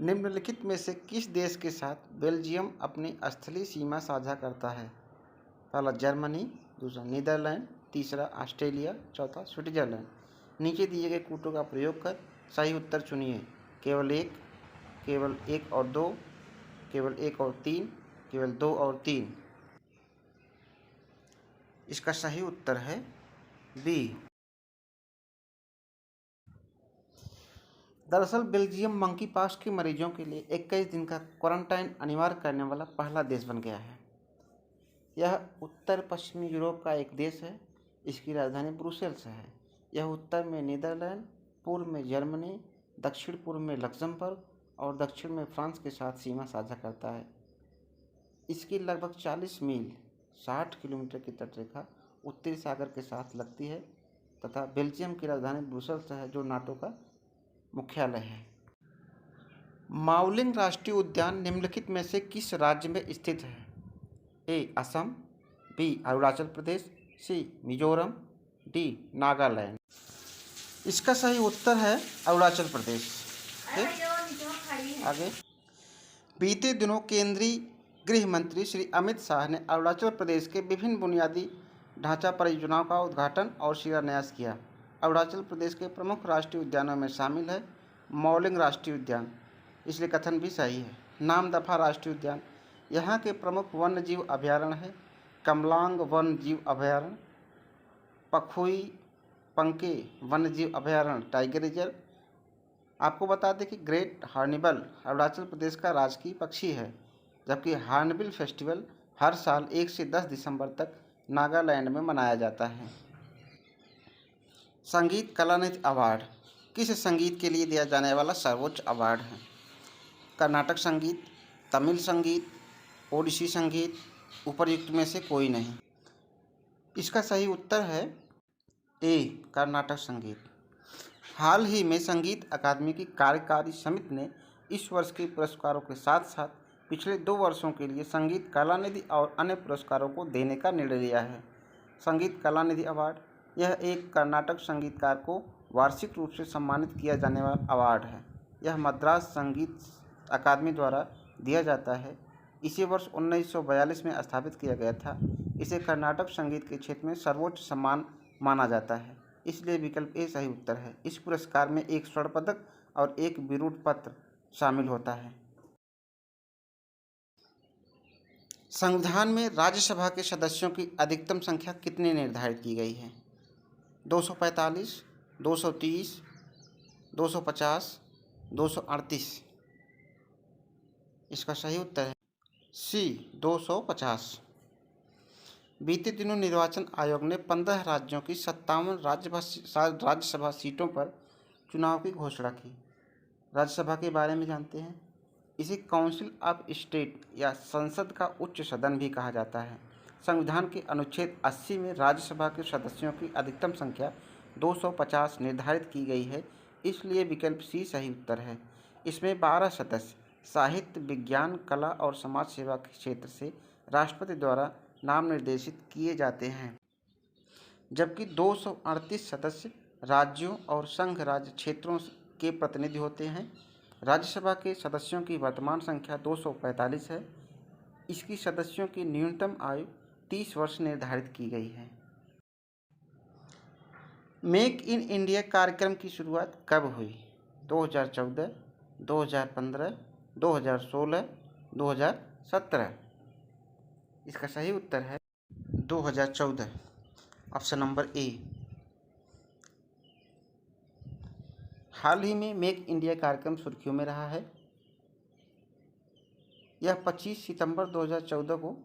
निम्नलिखित में से किस देश के साथ बेल्जियम अपनी स्थलीय सीमा साझा करता है? पहला जर्मनी, दूसरा नीदरलैंड, तीसरा ऑस्ट्रेलिया, चौथा स्विट्जरलैंड। नीचे दिए गए कूटों का प्रयोग कर सही उत्तर चुनिए। केवल एक और दो, केवल एक और तीन, केवल दो और तीन। इसका सही उत्तर है बी। दरअसल बेल्जियम मंकी पॉक्स के मरीजों के लिए 21 दिन का क्वारंटाइन अनिवार्य करने वाला पहला देश बन गया है। यह उत्तर पश्चिमी यूरोप का एक देश है। इसकी राजधानी ब्रुसेल्स है। यह उत्तर में नीदरलैंड, पूर्व में जर्मनी, दक्षिण पूर्व में लक्समबर्ग और दक्षिण में फ्रांस के साथ सीमा साझा करता है। इसकी लगभग 40 मील 60 किलोमीटर की तटरेखा उत्तरी सागर के साथ लगती है तथा बेल्जियम की राजधानी ब्रुसेल्स है, जो नाटो का मुख्यालय है। माउलिंग राष्ट्रीय उद्यान निम्नलिखित में से किस राज्य में स्थित है? ए असम, बी अरुणाचल प्रदेश, सी मिजोरम, डी नागालैंड। इसका सही उत्तर है अरुणाचल प्रदेश। आगे, बीते दिनों केंद्रीय गृह मंत्री श्री अमित शाह ने अरुणाचल प्रदेश के विभिन्न बुनियादी ढांचा परियोजनाओं का उद्घाटन और शिलान्यास किया। अरुणाचल प्रदेश के प्रमुख राष्ट्रीय उद्यानों में शामिल है मौलिंग राष्ट्रीय उद्यान, इसलिए कथन भी सही है। नामदफा राष्ट्रीय उद्यान यहाँ के प्रमुख वन्यजीव अभयारण्य है। कमलांग वन्यजीव अभयारण्य, पखुई पंके वन्यजीव अभयारण्य टाइगर रिजर्व। आपको बता दें कि ग्रेट हॉर्नबिल अरुणाचल प्रदेश का राजकीय पक्षी है, जबकि हॉर्नबिल फेस्टिवल हर साल 1 से 10 दिसंबर तक नागालैंड में मनाया जाता है। संगीत कलानिधि अवार्ड किस संगीत के लिए दिया जाने वाला सर्वोच्च अवार्ड है? कर्नाटक संगीत, तमिल संगीत, ओडिसी संगीत, उपर्युक्त में से कोई नहीं। इसका सही उत्तर है ए कर्नाटक संगीत। हाल ही में संगीत अकादमी की कार्यकारी समिति ने इस वर्ष के पुरस्कारों के साथ साथ पिछले 2 वर्षों के लिए संगीत कलानिधि और अन्य पुरस्कारों को देने का निर्णय लिया है। संगीत कलानिधि अवार्ड यह एक कर्नाटक संगीतकार को वार्षिक रूप से सम्मानित किया जाने वाला अवार्ड है। यह मद्रास संगीत अकादमी द्वारा दिया जाता है। इसे वर्ष 1942 में स्थापित किया गया था। इसे कर्नाटक संगीत के क्षेत्र में सर्वोच्च सम्मान माना जाता है, इसलिए विकल्प ए सही उत्तर है। इस पुरस्कार में 1 स्वर्ण पदक और 1 विरुद्ध पत्र शामिल होता है। संविधान में राज्यसभा के सदस्यों की अधिकतम संख्या कितनी निर्धारित की गई है? 245, 230, 250, 238। इसका सही उत्तर है सी 250। बीते दिनों निर्वाचन आयोग ने 15 राज्यों की 57 राज्यसभा सीटों पर चुनाव की घोषणा की। राज्यसभा के बारे में जानते हैं। इसे काउंसिल ऑफ स्टेट या संसद का उच्च सदन भी कहा जाता है। संविधान के अनुच्छेद 80 में राज्यसभा के सदस्यों की अधिकतम संख्या 250 निर्धारित की गई है, इसलिए विकल्प सी सही उत्तर है। इसमें 12 सदस्य साहित्य, विज्ञान, कला और समाज सेवा के क्षेत्र से राष्ट्रपति द्वारा नाम निर्देशित किए जाते हैं, जबकि 238 सदस्य राज्यों और संघ राज्य क्षेत्रों के प्रतिनिधि होते हैं। राज्यसभा के सदस्यों की वर्तमान संख्या 245 है। इसकी सदस्यों की न्यूनतम आयु 30 वर्ष निर्धारित की गई है। मेक इन इंडिया कार्यक्रम की शुरुआत कब हुई? 2014, 2015, 2016, 2017। इसका सही उत्तर है 2014, ऑप्शन नंबर ए। हाल ही में मेक इंडिया कार्यक्रम सुर्खियों में रहा है। यह 25 सितंबर 2014 को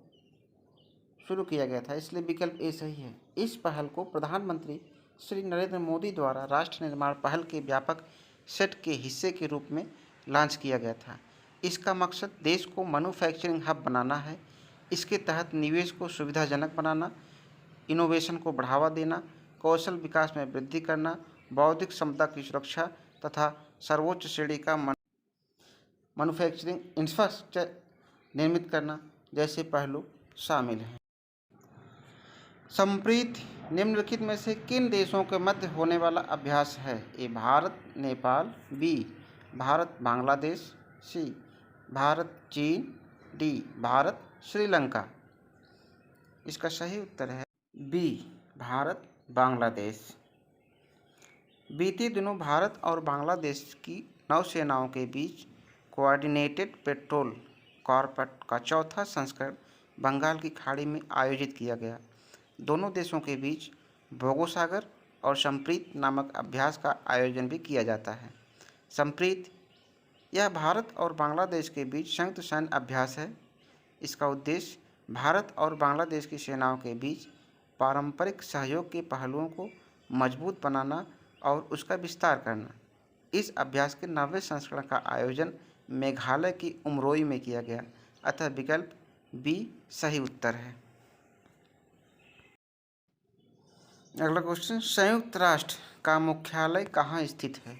शुरू किया गया था, इसलिए विकल्प ए सही है। इस पहल को प्रधानमंत्री श्री नरेंद्र मोदी द्वारा राष्ट्र निर्माण पहल के व्यापक सेट के हिस्से के रूप में लॉन्च किया गया था। इसका मकसद देश को मैन्युफैक्चरिंग हब बनाना है। इसके तहत निवेश को सुविधाजनक बनाना, इनोवेशन को बढ़ावा देना, कौशल विकास में वृद्धि करना, बौद्धिक संपदा की सुरक्षा तथा सर्वोच्च श्रेणी का मैन्युफैक्चरिंग इंफ्रास्ट्रक्चर निर्मित करना जैसे पहलू शामिल हैं। संप्रीत निम्नलिखित में से किन देशों के मध्य होने वाला अभ्यास है? ए भारत नेपाल, बी भारत बांग्लादेश, सी भारत चीन, डी भारत श्रीलंका। इसका सही उत्तर है बी भारत बांग्लादेश। बीते दिनों भारत और बांग्लादेश की नौसेनाओं के बीच कोऑर्डिनेटेड पेट्रोल कॉर्वेट का चौथा संस्करण बंगाल की खाड़ी में आयोजित किया गया। दोनों देशों के बीच भोगोसागर और संप्रीत नामक अभ्यास का आयोजन भी किया जाता है। संप्रीत यह भारत और बांग्लादेश के बीच संयुक्त सैन्य अभ्यास है। इसका उद्देश्य भारत और बांग्लादेश की सेनाओं के बीच पारंपरिक सहयोग के पहलुओं को मजबूत बनाना और उसका विस्तार करना। इस अभ्यास के 90वें संस्करण का आयोजन मेघालय की उमरोई में किया गया, अतः विकल्प बी सही उत्तर है। अगला क्वेश्चन, संयुक्त राष्ट्र का मुख्यालय कहाँ स्थित है?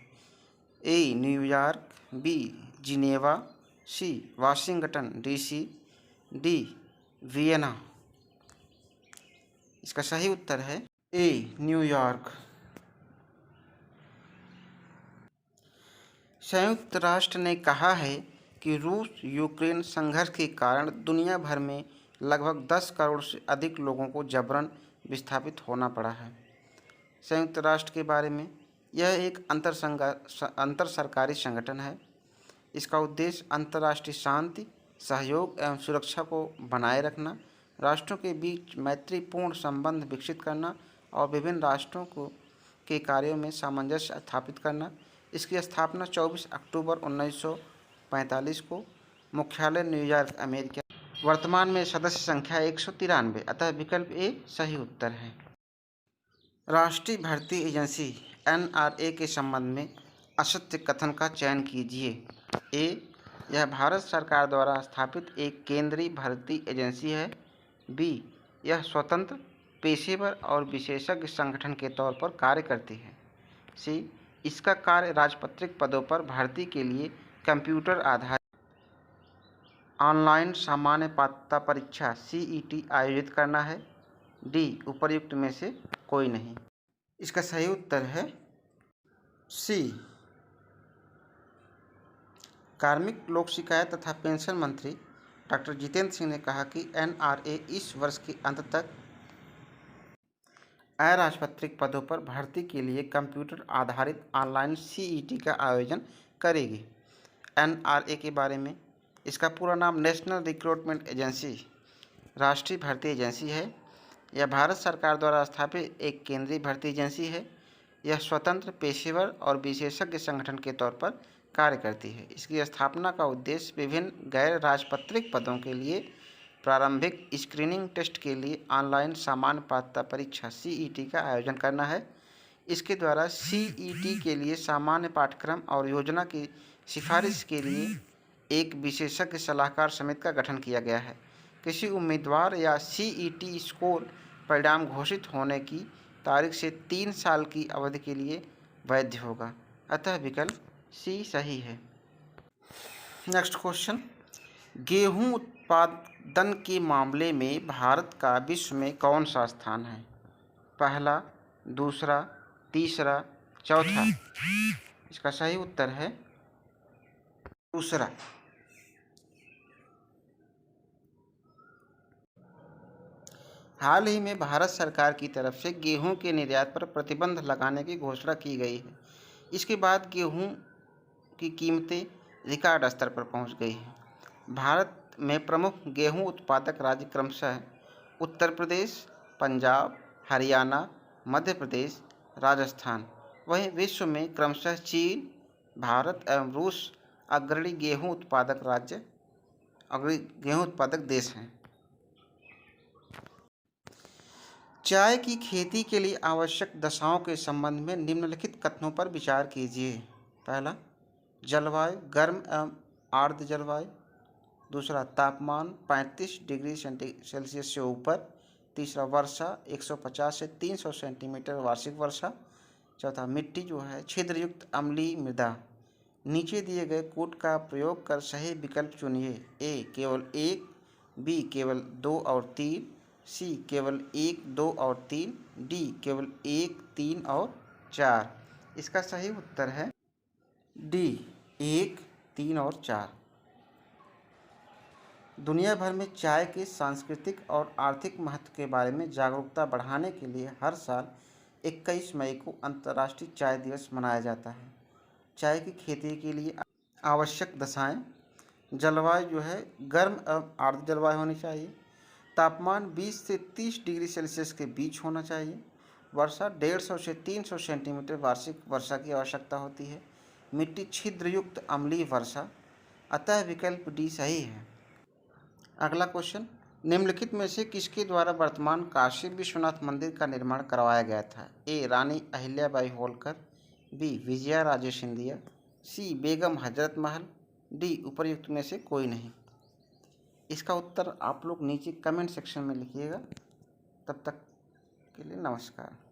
ए न्यूयॉर्क, बी जिनेवा, सी वाशिंगटन डीसी, डी वियना। इसका सही उत्तर है ए न्यूयॉर्क। संयुक्त राष्ट्र ने कहा है कि रूस यूक्रेन संघर्ष के कारण दुनिया भर में लगभग 10 करोड़ से अधिक लोगों को जबरन विस्थापित होना पड़ा है। संयुक्त राष्ट्र के बारे में, यह एक अंतर सरकारी संगठन है। इसका उद्देश्य अंतर्राष्ट्रीय शांति, सहयोग एवं सुरक्षा को बनाए रखना, राष्ट्रों के बीच मैत्रीपूर्ण संबंध विकसित करना और विभिन्न राष्ट्रों के कार्यों में सामंजस्य स्थापित करना। इसकी स्थापना 24 अक्टूबर 1945 को, मुख्यालय न्यूयॉर्क, अमेरिका। वर्तमान में सदस्य संख्या 193, अतः विकल्प ए सही उत्तर है। राष्ट्रीय भर्ती एजेंसी NRA के संबंध में असत्य कथन का चयन कीजिए। ए यह भारत सरकार द्वारा स्थापित एक केंद्रीय भर्ती एजेंसी है। बी यह स्वतंत्र, पेशेवर और विशेषज्ञ संगठन के तौर पर कार्य करती है। सी इसका कार्य राजपत्रित पदों पर भर्ती के लिए कंप्यूटर आधारित ऑनलाइन सामान्य पात्रता परीक्षा CET आयोजित करना है। डी उपर्युक्त में से कोई नहीं। इसका सही उत्तर है सी। कार्मिक, लोक शिकायत तथा पेंशन मंत्री डॉक्टर जितेंद्र सिंह ने कहा कि NRA इस वर्ष के अंत तक अराजपत्रित पदों पर भर्ती के लिए कंप्यूटर आधारित ऑनलाइन CET का आयोजन करेगी। NRA के बारे में, इसका पूरा नाम नेशनल रिक्रूटमेंट एजेंसी, राष्ट्रीय भर्ती एजेंसी है। यह भारत सरकार द्वारा स्थापित एक केंद्रीय भर्ती एजेंसी है। यह स्वतंत्र, पेशेवर और विशेषज्ञ संगठन के तौर पर कार्य करती है। इसकी स्थापना का उद्देश्य विभिन्न गैर राजपत्रित पदों के लिए प्रारंभिक स्क्रीनिंग टेस्ट के लिए ऑनलाइन सामान्य पात्रता परीक्षा CET का आयोजन करना है। इसके द्वारा CET के लिए सामान्य पाठ्यक्रम और योजना की सिफारिश के लिए एक विशेषज्ञ सलाहकार समिति का गठन किया गया है। किसी उम्मीदवार या CET स्कोर परिणाम घोषित होने की तारीख से 3 साल की अवधि के लिए वैध होगा, अतः विकल्प सी सही है। नेक्स्ट क्वेश्चन, गेहूं उत्पादन के मामले में भारत का विश्व में कौन सा स्थान है? पहला, दूसरा, तीसरा, चौथा। इसका सही उत्तर है दूसरा। हाल ही में भारत सरकार की तरफ से गेहूं के निर्यात पर प्रतिबंध लगाने की घोषणा की गई है। इसके बाद गेहूं की कीमतें रिकॉर्ड स्तर पर पहुंच गई हैं। भारत में प्रमुख गेहूं उत्पादक राज्य क्रमशः उत्तर प्रदेश, पंजाब, हरियाणा, मध्य प्रदेश, राजस्थान। वहीं विश्व में क्रमशः चीन, भारत एवं रूस अग्रणी गेहूं उत्पादक देश हैं। चाय की खेती के लिए आवश्यक दशाओं के संबंध में निम्नलिखित कथनों पर विचार कीजिए। पहला, जलवायु गर्म एवं आर्द्र जलवायु। दूसरा, तापमान 35 डिग्री सेल्सियस से ऊपर। तीसरा, वर्षा 150 से 300 सेंटीमीटर वार्षिक वर्षा। चौथा, मिट्टी जो है छिद्रयुक्त अम्लीय मृदा। नीचे दिए गए कोड का प्रयोग कर सही विकल्प चुनिए। ए केवल 1, बी केवल 2 और 3, सी केवल 1, 2 और 3, डी केवल 1, 3 और 4। इसका सही उत्तर है डी 1, 3 और 4। दुनिया भर में चाय के सांस्कृतिक और आर्थिक महत्व के बारे में जागरूकता बढ़ाने के लिए हर साल 21 मई को अंतर्राष्ट्रीय चाय दिवस मनाया जाता है। चाय की खेती के लिए आवश्यक दशाएं: जलवायु जो है गर्म एवं आर्द्र जलवायु होनी चाहिए। तापमान 20 से 30 डिग्री सेल्सियस के बीच होना चाहिए। वर्षा 150 से 300 सेंटीमीटर वार्षिक वर्षा की आवश्यकता होती है। मिट्टी छिद्रयुक्त अम्लीय वर्षा, अतः विकल्प डी सही है। अगला क्वेश्चन, निम्नलिखित में से किसके द्वारा वर्तमान काशी विश्वनाथ मंदिर का निर्माण करवाया गया था? ए रानी अहिल्याबाई होलकर, बी विजया राजे सिंधिया, सी बेगम हजरत महल, डी उपर्युक्त में से कोई नहीं। इसका उत्तर आप लोग नीचे कमेंट सेक्शन में लिखिएगा। तब तक के लिए नमस्कार।